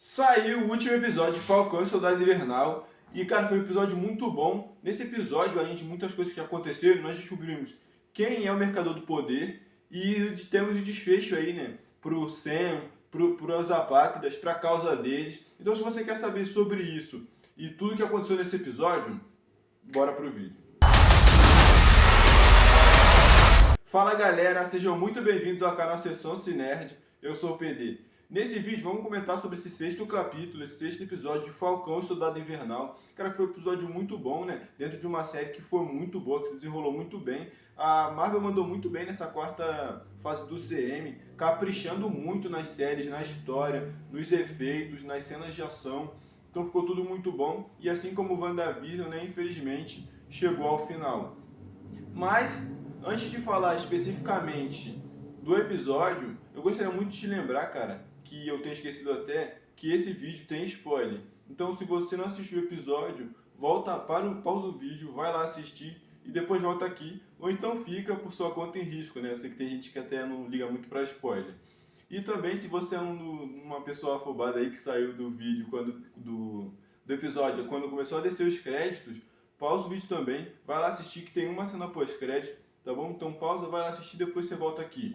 Saiu o último episódio de Falcão e Soldado Invernal e, cara, foi um episódio muito bom. Nesse episódio, além de muitas coisas que aconteceram, nós descobrimos quem é o Mercador do Poder e temos o desfecho aí, né, pro Sam, pros apátridas, pra causa deles. Então, se você quer saber sobre isso e tudo que aconteceu nesse episódio, bora pro vídeo. Fala galera, sejam muito bem-vindos ao canal Sessão Cinerd, eu sou o PD. Nesse vídeo vamos comentar sobre esse sexto capítulo, esse sexto episódio de Falcão e Soldado Invernal. Cara, que foi um episódio muito bom, né? Dentro de uma série que foi muito boa, que desenrolou muito bem. A Marvel mandou muito bem nessa quarta fase do CM, caprichando muito nas séries, na história, nos efeitos, nas cenas de ação. Então ficou tudo muito bom. E assim como o WandaVision, né, infelizmente, chegou ao final. Mas, antes de falar especificamente do episódio, eu gostaria muito de te lembrar, cara, que eu tenho esquecido até, que esse vídeo tem spoiler. Então, se você não assistiu o episódio, pausa o vídeo, vai lá assistir e depois volta aqui. Ou então fica por sua conta em risco, né? Eu sei que tem gente que até não liga muito para spoiler. E também, se você é uma pessoa afobada aí que saiu do vídeo, do episódio, quando começou a descer os créditos, pausa o vídeo também, vai lá assistir que tem uma cena pós-crédito, tá bom? Então pausa, vai lá assistir, depois você volta aqui.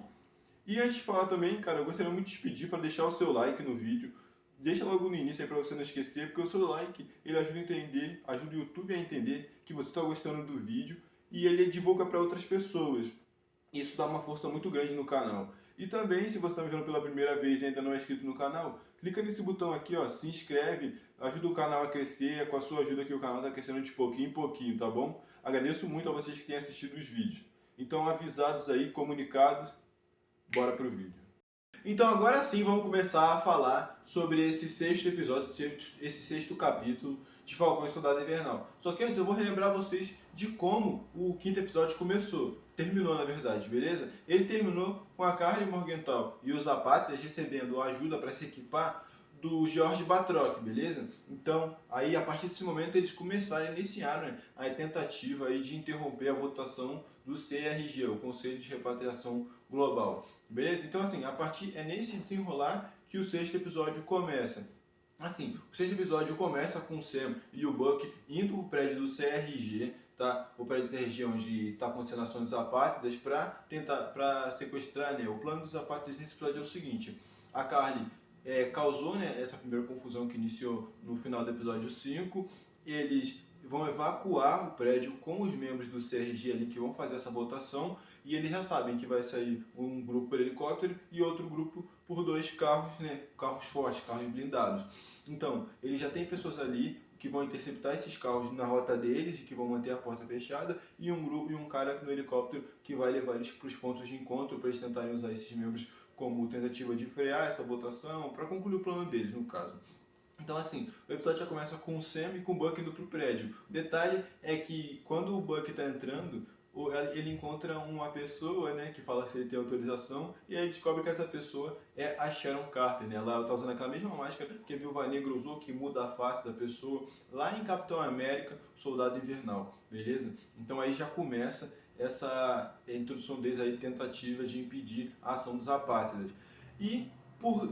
E antes de falar também, cara, eu gostaria muito de te pedir para deixar o seu like no vídeo. Deixa logo no início aí para você não esquecer, porque o seu like, ele ajuda a entender, ajuda o YouTube a entender que você está gostando do vídeo e ele divulga para outras pessoas. Isso dá uma força muito grande no canal. E também, se você está me vendo pela primeira vez e ainda não é inscrito no canal, clica nesse botão aqui, ó, se inscreve, ajuda o canal a crescer, com a sua ajuda que o canal está crescendo de pouquinho em pouquinho, tá bom? Agradeço muito a vocês que têm assistido os vídeos. Então, avisados aí, comunicados, bora pro vídeo. Então agora sim vamos começar a falar sobre esse sexto episódio, esse sexto capítulo de Falcão e Soldado Invernal. Só que antes eu vou relembrar vocês de como o quinto episódio começou. Terminou, na verdade, beleza? Ele terminou com a Karli Morgenthau e os apátridas recebendo ajuda para se equipar do George Batroc, beleza? Então, aí a partir desse momento eles iniciaram, né, a tentativa aí de interromper a votação do CRG, o Conselho de Repatriação Global. Beleza? Então, assim, é nesse desenrolar que o sexto episódio começa. Assim, o sexto episódio começa com o Sam e o Buck indo pro prédio do CRG, tá? O prédio do CRG onde está acontecendo a ação dos apátridas para sequestrar, né? O plano dos apátridas nesse episódio é o seguinte: a Karli causou, né, essa primeira confusão que iniciou no final do episódio 5. Eles vão evacuar o prédio com os membros do CRG ali que vão fazer essa votação, e eles já sabem que vai sair um grupo por helicóptero e outro grupo por dois carros, né, carros fortes, carros blindados. Então, eles já têm pessoas ali que vão interceptar esses carros na rota deles e que vão manter a porta fechada, e um cara no helicóptero que vai levar eles para os pontos de encontro para eles tentarem usar esses membros como tentativa de frear essa votação, para concluir o plano deles, no caso. Então, assim, o episódio já começa com o Sam e com o Buck indo pro prédio. O detalhe é que quando o Buck tá entrando, ele encontra uma pessoa, né, que fala que ele tem autorização, e aí descobre que essa pessoa é a Sharon Carter, né? Ela tá usando aquela mesma máscara que a Viúva Negra usou, que muda a face da pessoa, lá em Capitão América, Soldado Invernal, beleza? Então aí já começa essa introdução deles aí, tentativa de impedir a ação dos apátridas. E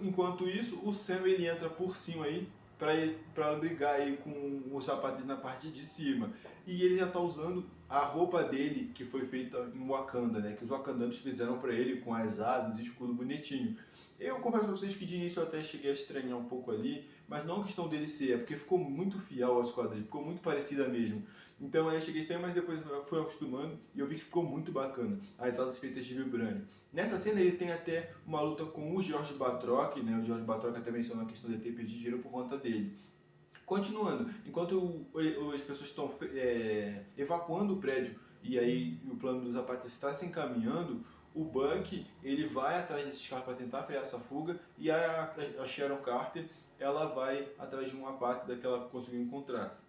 enquanto isso, o Sam ele entra por cima aí para brigar aí com os sapatos na parte de cima. E ele já está usando a roupa dele que foi feita em Wakanda, né? Que os wakandanos fizeram para ele com as asas e escudo bonitinho. Eu confesso para vocês que de início eu até cheguei a estranhar um pouco ali, mas não a questão dele ser, é porque ficou muito fiel ao esquadrão, ficou muito parecida mesmo. Então aí eu cheguei a estranhar, mas depois eu fui acostumando e eu vi que ficou muito bacana, as asas feitas de vibrânio. Nessa cena ele tem até uma luta com o George Batroc, né? O George Batroc até mencionou a questão de ter perdido dinheiro por conta dele. Continuando, enquanto as pessoas estão evacuando o prédio e aí o plano dos apátridas está se encaminhando, o Buck ele vai atrás desses carros para tentar frear essa fuga, e a Sharon Carter ela vai atrás de uma apátrida que ela conseguiu encontrar.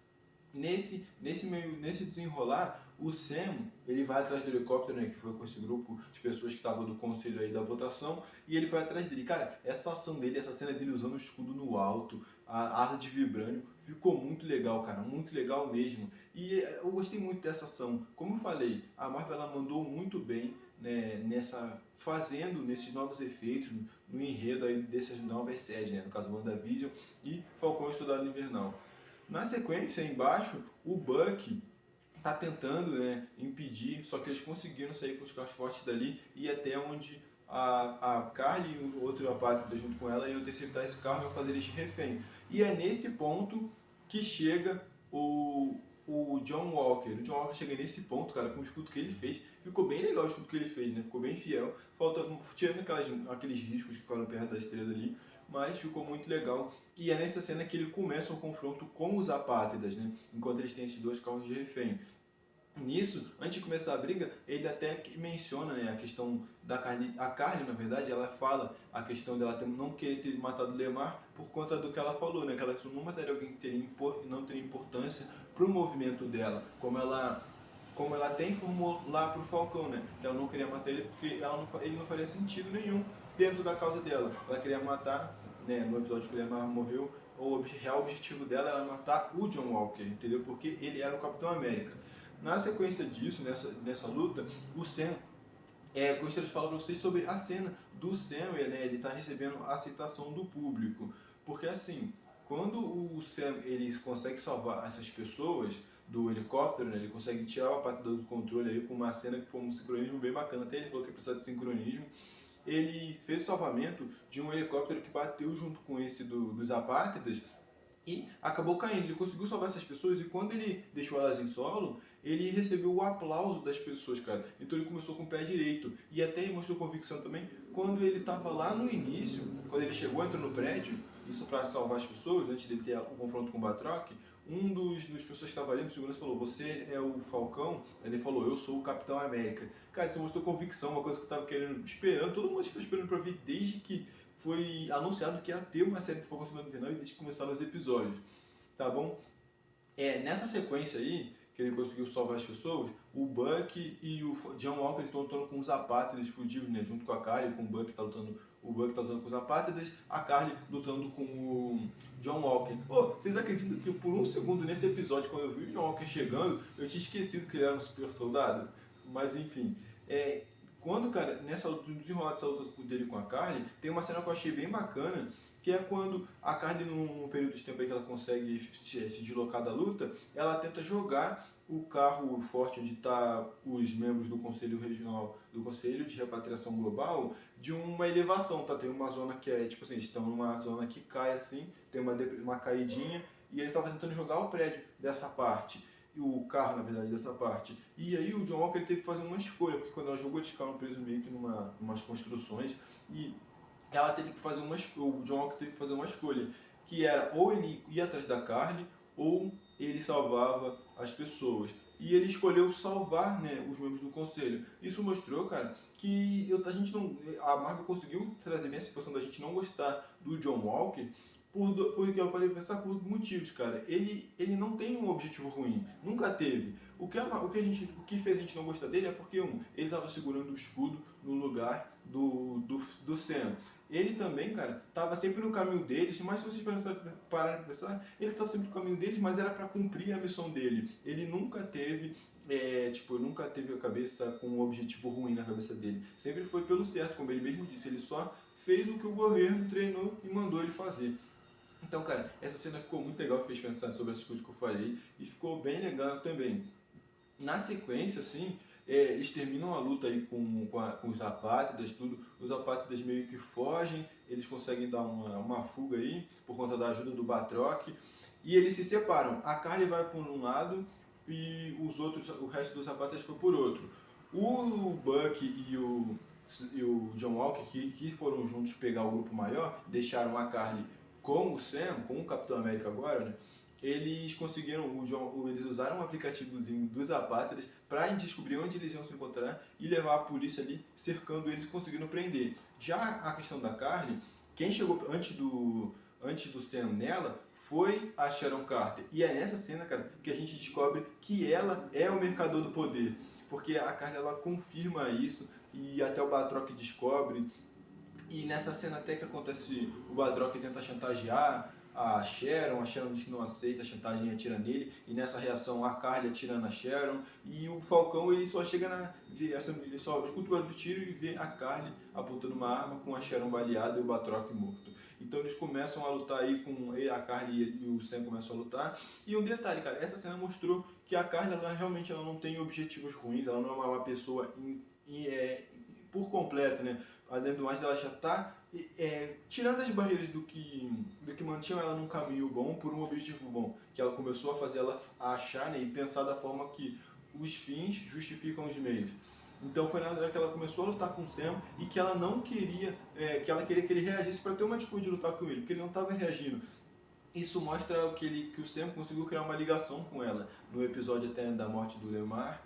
Nesse desenrolar, o Sam ele vai atrás do helicóptero, né, que foi com esse grupo de pessoas que estavam do conselho aí da votação, e ele vai atrás dele. Cara, essa ação dele, essa cena dele usando o escudo no alto, a asa de vibrânio, ficou muito legal, cara, muito legal mesmo. E eu gostei muito dessa ação. Como eu falei, a Marvel ela mandou muito bem, né, fazendo nesses novos efeitos, no enredo aí dessas novas séries, né? No caso, WandaVision e Falcão e Soldado Invernal. Na sequência, aí embaixo, o Bucky tá tentando, né, impedir, só que eles conseguiram sair com os carros fortes dali e até onde a Carly e o outro apátrida junto com ela iam interceptar esse carro e iam fazer eles de refém. E é nesse ponto que chega o John Walker. O John Walker chega nesse ponto, cara, com o escudo que ele fez. Ficou bem legal o escudo que ele fez, né? Ficou bem fiel. Tirando aqueles riscos que ficaram perto da estrela ali, mas ficou muito legal. E é nessa cena que ele começa o confronto com os apátridas, né? Enquanto eles têm esses dois carros de refém. Nisso, antes de começar a briga, ele até menciona, né, a questão da Carly. A Carly, na verdade, ela fala a questão dela não querer ter matado o Lemar por conta do que ela falou, né, que ela não mataria alguém que não teria importância para o movimento dela, como ela até informou lá pro Falcão, né, que ela não queria matar ele porque ele não faria sentido nenhum dentro da causa dela. Ela queria matar, né, no episódio que o Lemar morreu, o real objetivo dela era matar o John Walker, entendeu? Porque ele era o Capitão América. Na sequência disso, nessa luta, o Sam, gostaria de falar para vocês sobre a cena do Sam, né, ele está recebendo a aceitação do público. Porque assim, quando o Sam ele consegue salvar essas pessoas do helicóptero, né, ele consegue tirar a parte do controle aí com uma cena que foi um sincronismo bem bacana, até ele falou que precisava de sincronismo. Ele fez o salvamento de um helicóptero que bateu junto com esse dos apátridas e acabou caindo. Ele conseguiu salvar essas pessoas e quando ele deixou elas em solo, ele recebeu o aplauso das pessoas, cara. Então ele começou com o pé direito. E até ele mostrou convicção também quando ele estava lá no início, quando ele chegou, entrou no prédio, isso para salvar as pessoas, antes de ter o confronto com o Batroc, um dos pessoas que estava ali, o segurança falou, você é o Falcão? Ele falou, eu sou o Capitão América. Cara, isso mostrou convicção, uma coisa que eu estava querendo, esperando, todo mundo estava esperando para ver desde que foi anunciado que ia ter uma série de Falcão Soldado Invernal e desde que começaram os episódios, tá bom? Nessa sequência aí, que ele conseguiu salvar as pessoas, o Bucky e o John Walker estão lutando com os apátridas fugitivos, né? Junto com a Carly, com o Bucky tá lutando com os apátridas, a Carly lutando com o John Walker. Vocês acreditam que por um segundo nesse episódio, quando eu vi o John Walker chegando, eu tinha esquecido que ele era um super soldado? Mas enfim, quando, cara, no desenrolar dessa luta dele com a Carly, tem uma cena que eu achei bem bacana, que é quando a Carly, num período de tempo aí que ela consegue se deslocar da luta, ela tenta jogar o carro forte onde está os membros do Conselho Regional, do Conselho de Repatriação Global, de uma elevação, tá? Tem uma zona que tipo assim, estão numa zona que cai assim, tem uma caidinha, e ele estava tentando jogar o prédio dessa parte, e o carro, na verdade, dessa parte. E aí o John Walker teve que fazer uma escolha, porque quando ela jogou, eles ficaram presos meio que umas construções, e ela teve que fazer o John Walker teve que fazer uma escolha, que era ou ele ia atrás da Carly, ou ele salvava as pessoas. E ele escolheu salvar, né, os membros do conselho. Isso mostrou, cara, que a Marvel conseguiu trazer bem essa situação da gente não gostar do John Walker, porque eu parei pensar por motivos, cara. Ele não tem um objetivo ruim, nunca teve. O que fez a gente não gostar dele é porque, ele estava segurando o escudo no lugar do Sam. Ele também, cara, estava sempre no caminho deles, mas se vocês pararem para pensar, ele estava sempre no caminho deles, mas era para cumprir a missão dele. Ele nunca teve, nunca teve a cabeça com um objetivo ruim na cabeça dele. Sempre foi pelo certo, como ele mesmo disse, ele só fez o que o governo treinou e mandou ele fazer. Então, cara, essa cena ficou muito legal, fez pensar sobre essas coisas que eu falei, e ficou bem legal também. Na sequência, assim, eles terminam a luta aí com os apátridas, tudo. Os apátridas meio que fogem, eles conseguem dar uma fuga aí, por conta da ajuda do Batroc, e eles se separam. A Carly vai por um lado e o resto dos apátridas foi por outro. O Bucky e o John Walker, que foram juntos pegar o grupo maior, deixaram a Carly com o Sam, com o Capitão América agora, né? Eles conseguiram, eles usaram um aplicativozinho dos apátridas para descobrir onde eles iam se encontrar e levar a polícia ali, cercando eles e conseguindo prender. Já a questão da Carly, quem chegou antes do Sam nela foi a Sharon Carter. E é nessa cena, cara, que a gente descobre que ela é o mercador do poder. Porque a Carly, ela confirma isso e até o Batroc descobre. E nessa cena até que acontece, o Batroc tenta chantagear a Sharon diz que não aceita a chantagem e atira nele, e nessa reação a Carly atira na Sharon, e o Falcão ele só chega ele só escuta o barulho do tiro e vê a Carly apontando uma arma com a Sharon baleada e o Batroc morto. Então eles começam a lutar aí com a Carly e o Sam começam a lutar. E um detalhe, cara, essa cena mostrou que a Carly realmente ela não tem objetivos ruins, ela não é uma pessoa por completo, né? Além do mais, ela já está tirando as barreiras do que mantinha ela num caminho bom por um objetivo bom, que ela começou a fazer ela achar, né, e pensar da forma que os fins justificam os meios. Então foi na hora que ela começou a lutar com o Sam e que ela não queria, que ela queria que ele reagisse para ter uma atitude de lutar com ele, porque ele não estava reagindo. Isso mostra que o Sam conseguiu criar uma ligação com ela no episódio até da morte do Lemar,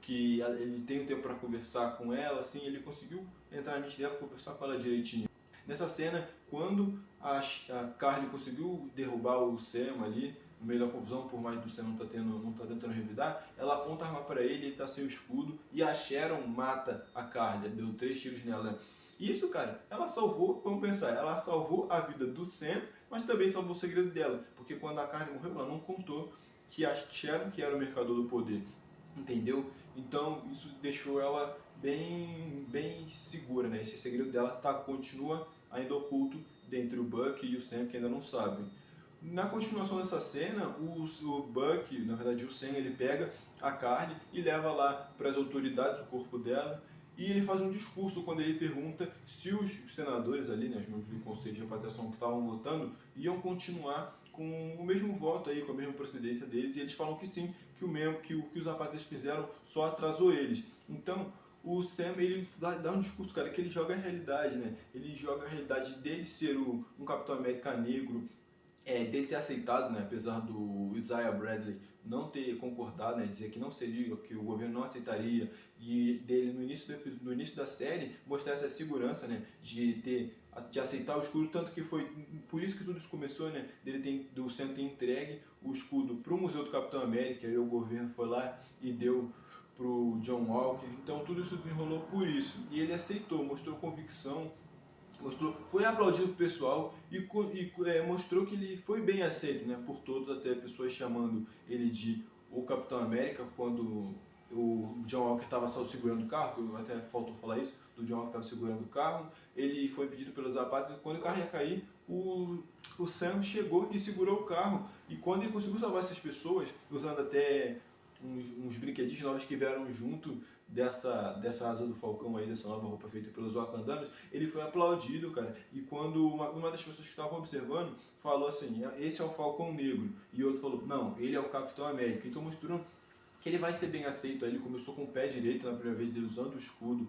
que ele tem um tempo para conversar com ela, assim, ele conseguiu entrar na mente dela, conversar com ela direitinho. Nessa cena, quando a Carly conseguiu derrubar o Sam ali, no meio da confusão, por mais do Sam não tá tentando revidar, ela aponta a arma para ele tá sem o escudo, e a Sharon mata a Carly, deu 3 tiros nela. Isso, cara, ela salvou, vamos pensar, ela salvou a vida do Sam, mas também salvou o segredo dela, porque quando a Carly morreu, ela não contou que a Sharon que era o mercador do poder, entendeu? Então isso deixou ela bem segura, né? Esse segredo dela continua ainda oculto entre o Buck e o Sam, que ainda não sabem. Na continuação dessa cena, o Buck, na verdade o Sam, ele pega a Carly e leva lá para as autoridades o corpo dela, e ele faz um discurso quando ele pergunta se os senadores ali, né, os membros do Conselho de Repatriação que estavam votando, iam continuar com o mesmo voto aí, com a mesma procedência deles, e eles falam que sim, que o que os rapazies fizeram só atrasou eles. Então, o Sam, ele dá um discurso, cara, que ele joga a realidade, né? Ele joga a realidade dele ser um Capitão América negro, dele ter aceitado, né, apesar do Isaiah Bradley não ter concordado, né, dizer que não seria, que o governo não aceitaria, e dele no início da série mostrar essa segurança, né, de aceitar o escudo, tanto que foi por isso que tudo isso começou, né, do Sam ter entregue o escudo para o Museu do Capitão América, e o governo foi lá e deu pro John Walker. Então tudo isso desenrolou por isso, e ele aceitou, mostrou convicção, foi aplaudido pelo pessoal e mostrou que ele foi bem aceito, né, por todos, até pessoas chamando ele de o Capitão América, quando o John Walker estava só segurando o carro, até faltou falar isso, do John Walker estava segurando o carro, ele foi pedido pelos rapazes, e quando o carro ia cair, o Sam chegou e segurou o carro, e quando ele conseguiu salvar essas pessoas, usando até uns brinquedinhos novos que vieram junto dessa asa do Falcão aí, dessa nova roupa feita pelos Wakandanos, ele foi aplaudido, cara, e quando uma das pessoas que estavam observando falou assim, esse é o Falcão Negro, e o outro falou, não, ele é o Capitão América. Então mostrou que ele vai ser bem aceito. Aí ele começou com o pé direito na primeira vez dele, usando o escudo,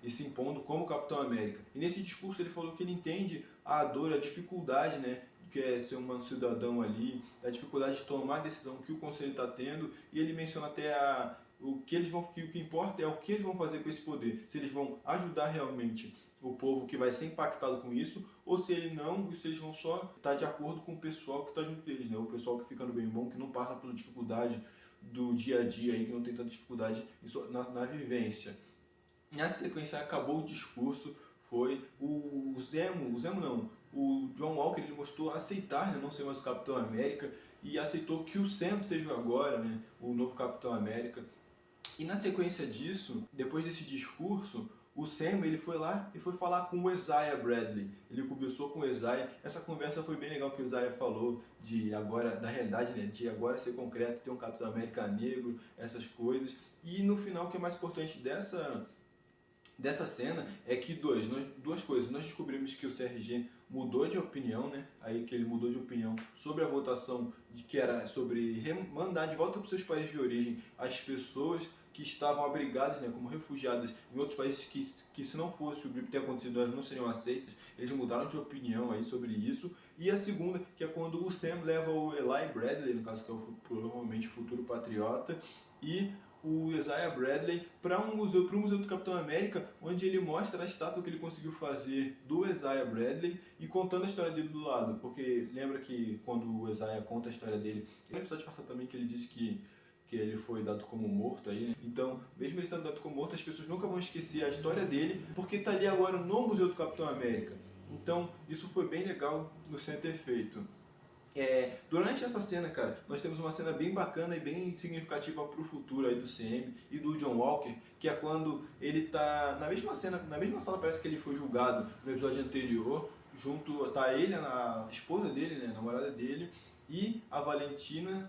e se impondo como Capitão América. E nesse discurso ele falou que ele entende a dor, a dificuldade, né, que é ser um cidadão ali, a dificuldade de tomar a decisão que o conselho está tendo, e ele menciona até o que importa é o que eles vão fazer com esse poder, se eles vão ajudar realmente o povo que vai ser impactado com isso, ou se eles vão só estar de acordo com o pessoal que está junto deles, né? O pessoal que fica no bem bom, que não passa pela dificuldade do dia a dia, aí, que não tem tanta dificuldade na vivência. Na sequência, acabou o discurso, foi o John Walker, ele mostrou aceitar, né, não ser mais o Capitão América, e aceitou que o Sam seja agora, né, o novo Capitão América. E na sequência disso, depois desse discurso, o Sam, ele foi lá e foi falar com o Isaiah Bradley. Ele conversou com o Isaiah. Essa conversa foi bem legal, que o Isaiah falou da realidade, né, de agora ser concreto, ter um Capitão América negro, essas coisas. E no final, o que é mais importante dessa cena é que duas coisas. Nós descobrimos que o CRG mudou de opinião, né? Aí que ele mudou de opinião sobre a votação que era sobre mandar de volta para os seus países de origem as pessoas que estavam abrigadas, né, como refugiadas em outros países, que se não fosse o BIP ter acontecido, elas não seriam aceitas. Eles mudaram de opinião aí sobre isso. E a segunda, que é quando o Sam leva o Eli Bradley, no caso que é provavelmente o futuro patriota, e o Isaiah Bradley para o Museu do Capitão América, onde ele mostra a estátua que ele conseguiu fazer do Isaiah Bradley e contando a história dele do lado, porque lembra que quando o Isaiah conta a história dele, no episódio passado também que ele disse que ele foi dado como morto aí, né? Então, mesmo ele estando dado como morto, as pessoas nunca vão esquecer a história dele, porque está ali agora no Museu do Capitão América. Então, isso foi bem legal no Sam ter feito. Durante essa cena, cara, nós temos uma cena bem bacana e bem significativa para o futuro aí do CM e do John Walker, que é quando ele tá na mesma cena, na mesma sala, parece que ele foi julgado no episódio anterior, tá ele, a esposa dele, né, a namorada dele, e a Valentina,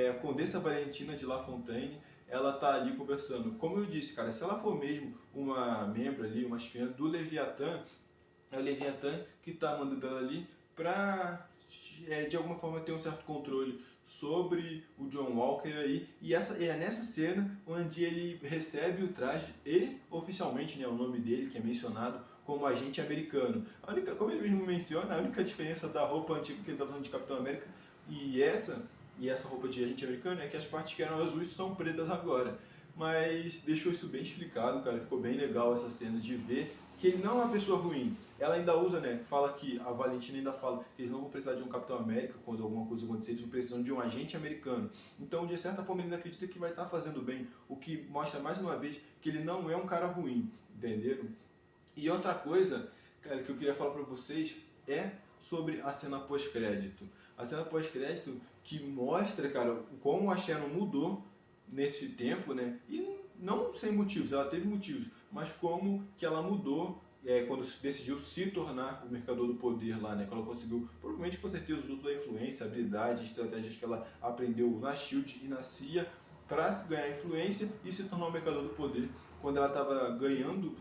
a Condessa Valentina de La Fontaine. Ela tá ali conversando. Como eu disse, cara, se ela for mesmo uma membro ali, uma espiã do Leviatã, é o Leviatã que está mandando ela ali para, de alguma forma, ter um certo controle sobre o John Walker aí. E é nessa cena onde ele recebe o traje e, oficialmente, né, o nome dele, que é mencionado como agente americano. Como ele mesmo menciona, a única diferença da roupa antiga que ele está usando de Capitão América e essa roupa de agente americano é que as partes que eram azuis são pretas agora. Mas deixou isso bem explicado, cara. Ficou bem legal essa cena de ver que ele não é uma pessoa ruim. Ela ainda usa, né? Fala que a Valentina ainda fala que eles não vão precisar de um Capitão América quando alguma coisa acontecer, eles precisam de um agente americano. Então, de certa forma, ele ainda acredita que vai estar fazendo bem, o que mostra mais uma vez que ele não é um cara ruim, entenderam? E outra coisa, cara, que eu queria falar pra vocês é sobre a cena pós-crédito. A cena pós-crédito que mostra, cara, como a Sharon mudou nesse tempo, né? E não sem motivos, ela teve motivos, mas como que ela mudou quando decidiu se tornar o mercador do poder lá, né? Que ela conseguiu, provavelmente com certeza, o uso da influência, habilidade, estratégias que ela aprendeu na SHIELD e na CIA para ganhar influência e se tornar o mercador do poder. Quando ela estava ganhando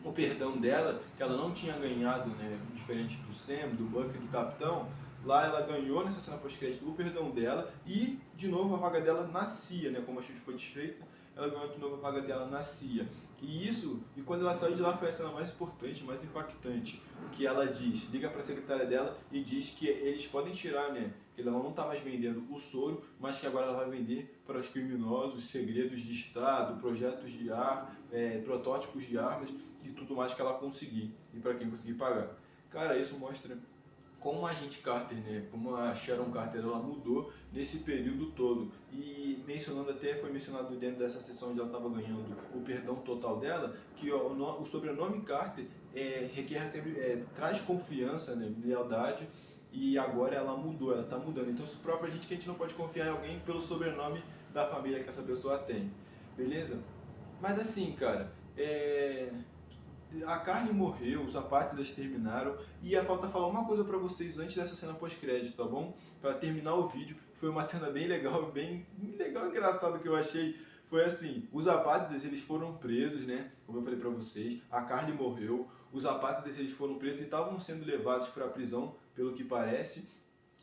o perdão dela, que ela não tinha ganhado, né? Diferente do Sam, do Buck e do Capitão, lá ela ganhou nessa cena pós-crédito o perdão dela e, de novo, a vaga dela na CIA, né? Como a SHIELD foi desfeita, ela ganhou de novo a vaga dela na CIA. E quando ela saiu de lá foi a cena mais importante, mais impactante, que ela diz, liga para a secretária dela e diz que eles podem tirar, né? Que ela não está mais vendendo o soro, mas que agora ela vai vender para os criminosos, segredos de Estado, projetos de protótipos de armas e tudo mais que ela conseguir, e para quem conseguir pagar. Cara, isso mostra como a agente Carter, né, como a Sharon Carter, ela mudou nesse período todo. E foi mencionado dentro dessa sessão onde ela estava ganhando o perdão total dela, que o sobrenome Carter requer sempre, traz confiança, né, lealdade, e agora ela mudou, ela está mudando. Então isso prova pra gente que a gente não pode confiar em alguém pelo sobrenome da família que essa pessoa tem, beleza? Mas assim, cara, a Carne morreu, os apátridas terminaram e falta falar uma coisa pra vocês antes dessa cena pós-crédito, tá bom? Pra terminar o vídeo, foi uma cena bem legal e engraçada que eu achei. Foi assim, os apátridas eles foram presos, né? Como eu falei pra vocês, a Carne morreu, os apátridas eles foram presos e estavam sendo levados pra prisão, pelo que parece,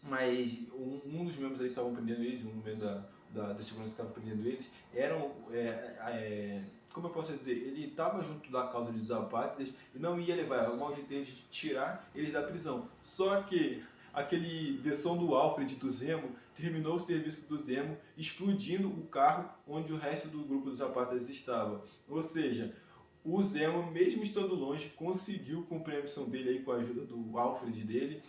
mas um dos membros aí que estavam prendendo eles, um membro da segurança que estava prendendo eles, como eu posso dizer, ele estava junto da causa dos apátridas e não ia levar, o mau jeito deles de tirar eles da prisão. Só que aquele versão do Alfred do Zemo terminou o serviço do Zemo explodindo o carro onde o resto do grupo dos apátridas estava. Ou seja, o Zemo, mesmo estando longe, conseguiu cumprir a missão dele aí com a ajuda do Alfred dele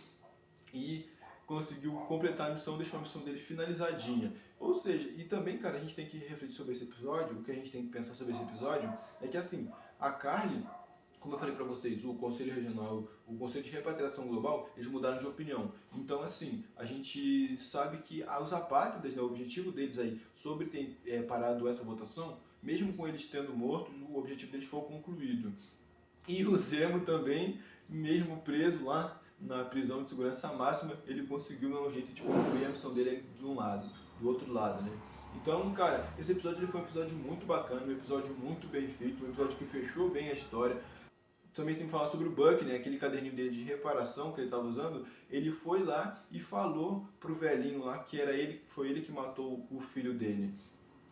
e conseguiu completar a missão, deixou a missão dele finalizadinha. Ou seja, e também, cara, a gente tem que refletir sobre esse episódio, o que a gente tem que pensar sobre esse episódio é que, assim, a Carly, como eu falei pra vocês, o Conselho Regional, o Conselho de Repatriação Global, eles mudaram de opinião. Então, assim, a gente sabe que os apátridas, né, o objetivo deles aí sobre ter parado essa votação, mesmo com eles tendo mortos, o objetivo deles foi concluído. E o Zemo também, mesmo preso lá na prisão de segurança máxima, ele conseguiu dar um jeito de concluir a missão dele do outro lado, né? Então, cara, esse episódio ele foi um episódio muito bacana, um episódio muito bem feito, um episódio que fechou bem a história. Também tem que falar sobre o Buck, né? Aquele caderninho dele de reparação que ele estava usando, ele foi lá e falou pro velhinho lá que foi ele que matou o filho dele.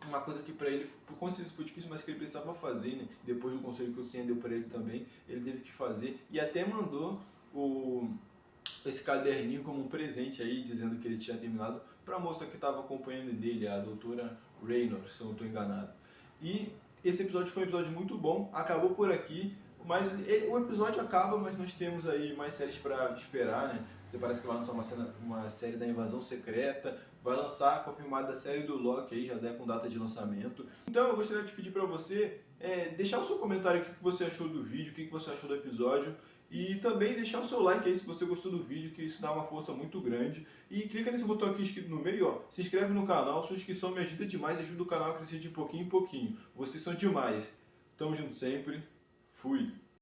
Uma coisa que pra ele, por consciência foi difícil, mas que ele precisava fazer, né? Depois do conselho que o Senhor deu pra ele também, ele teve que fazer. E até mandou esse caderninho como um presente aí, dizendo que ele tinha terminado, pra moça que estava acompanhando dele, a doutora Raynor, se eu não estou enganado. E esse episódio foi um episódio muito bom, acabou por aqui, mas o episódio acaba, mas nós temos aí mais séries pra esperar, né? Parece que vai lançar uma série da Invasão Secreta, vai lançar confirmada a série do Loki aí, já der com data de lançamento. Então eu gostaria de pedir pra você deixar o seu comentário, o que você achou do vídeo, o que você achou do episódio, E também deixar o seu like aí se você gostou do vídeo, que isso dá uma força muito grande. E clica nesse botão aqui escrito no meio, ó, se inscreve no canal, sua inscrição me ajuda demais, ajuda o canal a crescer de pouquinho em pouquinho. Vocês são demais. Tamo junto sempre. Fui.